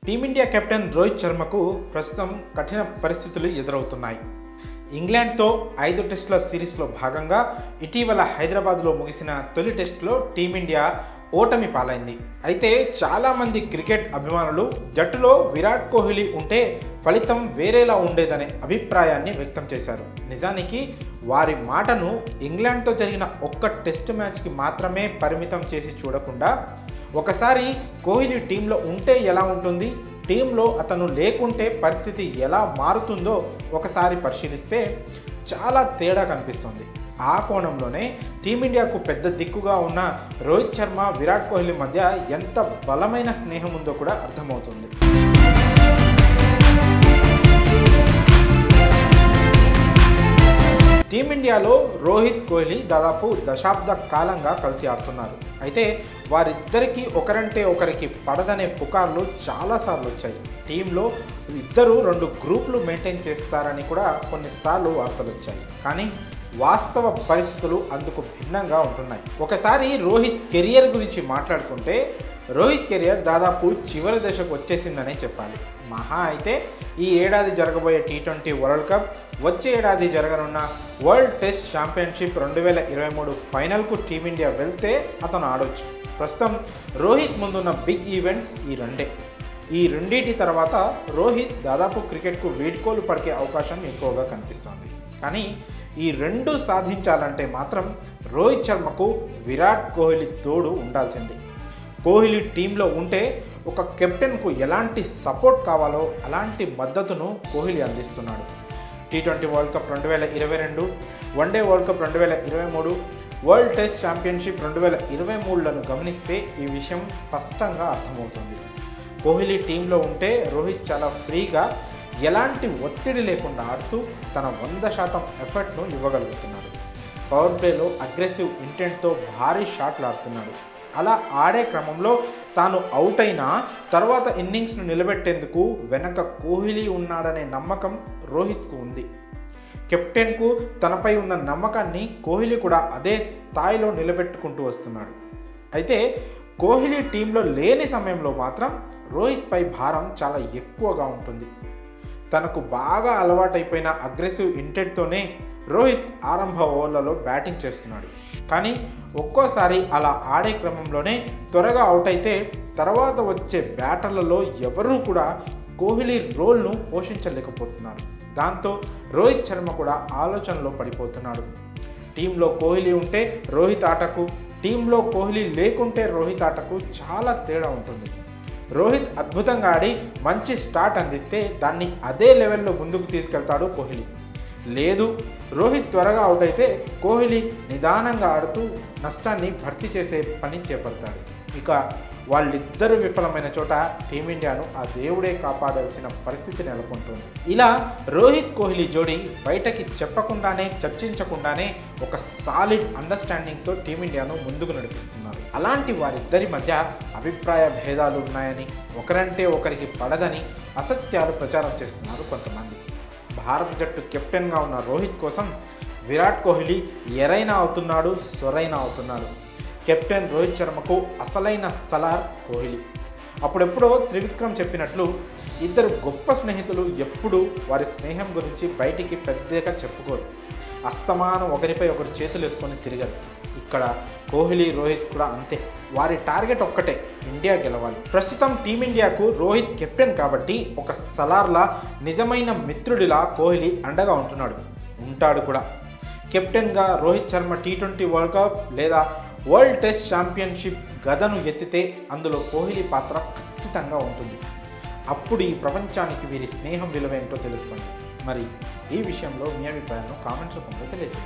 Team India captain Rohit శర్మకు ప్రస్తుతం కఠిన పరిస్థితులు ఎదురవుతున్నాయి. ఇంగ్లాండ్తో 5 టెస్టుల సిరీస్లో భాగంగా ఇటీవల హైదరాబాద్లో ముగిసిన తొలి టెస్టులో టీమిండియా ఓటమి పాలైంది. అయితే చాలామంది క్రికెట్ అభిమానులు జట్టులో విరాట్ కోహ్లీ ఉంటే ఫలితం వేరేలా ఉండేదనే అభిప్రాయాన్ని వ్యక్తం చేశారు. నిజానికి వారి మాటను ఇంగ్లాండ్తో జరిగిన ఒక్క టెస్ట్ మ్యాచ్కి మాత్రమే పరిమితం చేసి చూడకుండా ఒకసారి కోహ్లీ టీంలో ఉంటే ఎలా ఉంటుంది, టీంలో అతను లేకుంటే పరిస్థితి ఎలా మారుతుందో ఒకసారి పరిశీలిస్తే చాలా తేడా కనిపిస్తుంది. ఆ కోణంలోనే టీమిండియాకు పెద్ద దిక్కుగా ఉన్న రోహిత్ శర్మ, విరాట్ కోహ్లీ మధ్య ఎంత బలమైన స్నేహం ఉందో కూడా అర్థమవుతుంది. టీమిండియాలో రోహిత్, కోహ్లీ దాదాపు దశాబ్ద కాలంగా కలిసి ఆడుతున్నారు. అయితే వారిద్దరికీ ఒకరంటే ఒకరికి పడదనే పుకార్లు చాలాసార్లు వచ్చాయి. టీంలో ఇద్దరు 2 గ్రూపులు మెయింటైన్ చేస్తారని కూడా కొన్నిసార్లు వార్తలు వచ్చాయి. కానీ వాస్తవ పరిస్థితులు అందుకు భిన్నంగా ఉంటున్నాయి. ఒకసారి రోహిత్ కెరియర్ గురించి మాట్లాడుకుంటే రోహిత్ కెరియర్ దాదాపు చివరి దశకు వచ్చేసిందనే చెప్పాలి. మహా అయితే ఈ ఏడాది జరగబోయే T20 వరల్డ్ కప్, వచ్చే ఏడాది జరగనున్న వరల్డ్ టెస్ట్ ఛాంపియన్షిప్ 2023 ఫైనల్కు టీమిండియా వెళ్తే అతను ఆడొచ్చు. ప్రస్తుతం రోహిత్ ముందున్న బిగ్ ఈవెంట్స్ ఈ రెండింటి తర్వాత రోహిత్ దాదాపు క్రికెట్కు వీడ్కోలు పడికే అవకాశం ఎక్కువగా కనిపిస్తోంది. కానీ ఈ రెండు సాధించాలంటే మాత్రం రోహిత్ శర్మకు విరాట్ కోహ్లీ తోడు ఉండాల్సిందే. కోహ్లీ టీంలో ఉంటే ఒక కెప్టెన్కు ఎలాంటి సపోర్ట్ కావాలో అలాంటి మద్దతును కోహ్లీ అందిస్తున్నాడు. T20 world cup 2022, one day world cup 2023, world test championship 2023లను గమనిస్తే ఈ విషయం స్పష్టంగా అర్థమవుతుంది. కోహ్లీ టీంలో ఉంటే రోహిత్ చాలా ఫ్రీగా, ఎలాంటి ఒత్తిడి లేకుండా ఆడుతూ తన 100% ఎఫర్ట్ను ఇవ్వగలుగుతున్నాడు. పవర్ ప్లేలో అగ్రెసివ్ ఇంటెంట్తో భారీ షాట్లు ఆడుతున్నాడు. అలా ఆడే క్రమంలో తాను అవుట్ అయినా తర్వాత ఇన్నింగ్స్ను నిలబెట్టేందుకు వెనక కోహ్లీ ఉన్నాడనే నమ్మకం రోహిత్కు ఉంది. కెప్టెన్కు తనపై ఉన్న నమ్మకాన్ని కోహ్లీ కూడా అదే స్థాయిలో నిలబెట్టుకుంటూ వస్తున్నాడు. అయితే కోహ్లీ టీంలో లేని సమయంలో మాత్రం రోహిత్పై భారం చాలా ఎక్కువగా ఉంటుంది. తనకు బాగా అలవాటైపోయిన అగ్రెసివ్ ఇంటెంట్తోనే రోహిత్ ఆరంభ ఓవర్లలో బ్యాటింగ్ చేస్తున్నాడు. కానీ ఒక్కోసారి అలా ఆడే క్రమంలోనే త్వరగా అవుట్ అయితే తర్వాత వచ్చే బ్యాటర్లలో ఎవరూ కూడా కోహ్లీ రోల్ను పోషించలేకపోతున్నారు. దాంతో రోహిత్ శర్మ కూడా ఆలోచనలో పడిపోతున్నాడు. టీంలో కోహ్లీ ఉంటే రోహిత్ ఆటకు, టీంలో కోహ్లీ లేకుంటే రోహిత్ ఆటకు చాలా తేడా ఉంటుంది. రోహిత్ అద్భుతంగా ఆడి మంచి స్టార్ట్ అందిస్తే దాన్ని అదే లెవెల్లో ముందుకు తీసుకెళ్తాడు కోహ్లీ. లేదు, రోహిత్ త్వరగా అవుట్ అయితే కోహ్లీ నిదానంగా ఆడుతూ నష్టాన్ని భర్తీ చేసే పని చేపడతాడు. ఇక వాళ్ళిద్దరూ విఫలమైన చోట టీమిండియాను ఆ దేవుడే కాపాడాల్సిన పరిస్థితి నెలకొంటుంది. ఇలా రోహిత్ కోహ్లీ జోడీ బయటకి చెప్పకుండానే, చర్చించకుండానే ఒక సాలిడ్ అండర్స్టాండింగ్తో టీమిండియాను ముందుకు నడిపిస్తున్నారు. అలాంటి వారిద్దరి మధ్య అభిప్రాయ భేదాలు ఉన్నాయని, ఒకరంటే ఒకరికి పడదని అసత్యాలు ప్రచారం చేస్తున్నారు కొంతమంది. భారత జట్టు కెప్టెన్గా ఉన్న రోహిత్ కోసం విరాట్ కోహ్లీ ఎరైనా అవుతున్నాడు, సొరైనా అవుతున్నాడు. కెప్టెన్ రోహిత్ శర్మకు అసలైన సలార్ కోహ్లీ. అప్పుడెప్పుడో త్రివిక్రమ్ చెప్పినట్లు ఇద్దరు గొప్ప స్నేహితులు ఎప్పుడూ వారి స్నేహం గురించి బయటికి పెద్దగా చెప్పుకోరు. అస్తమానం ఒకరిపై ఒకరు చేతులు వేసుకొని తిరగరు. ఇక్కడ కోహ్లీ, రోహిత్ కూడా అంతే. వారి టార్గెట్ ఒక్కటే, ఇండియా గెలవాలి. ప్రస్తుతం టీమిండియాకు రోహిత్ కెప్టెన్ కాబట్టి ఒక సలార్లా, నిజమైన మిత్రుడిలా కోహ్లీ అండగా ఉంటాడు కూడా. కెప్టెన్గా Rohit Sharma T20 world cup లేదా వరల్డ్ టెస్ట్ ఛాంపియన్షిప్ గదను ఎత్తితే అందులో కోహ్లీ పాత్ర ఖచ్చితంగా ఉంటుంది. అప్పుడు ఈ ప్రపంచానికి వీరి స్నేహం విలువ ఏంటో తెలుస్తుంది. మరి ఈ విషయంలో మీ అభిప్రాయాలను కామెంట్స్ రూపంలో తెలియజేయండి.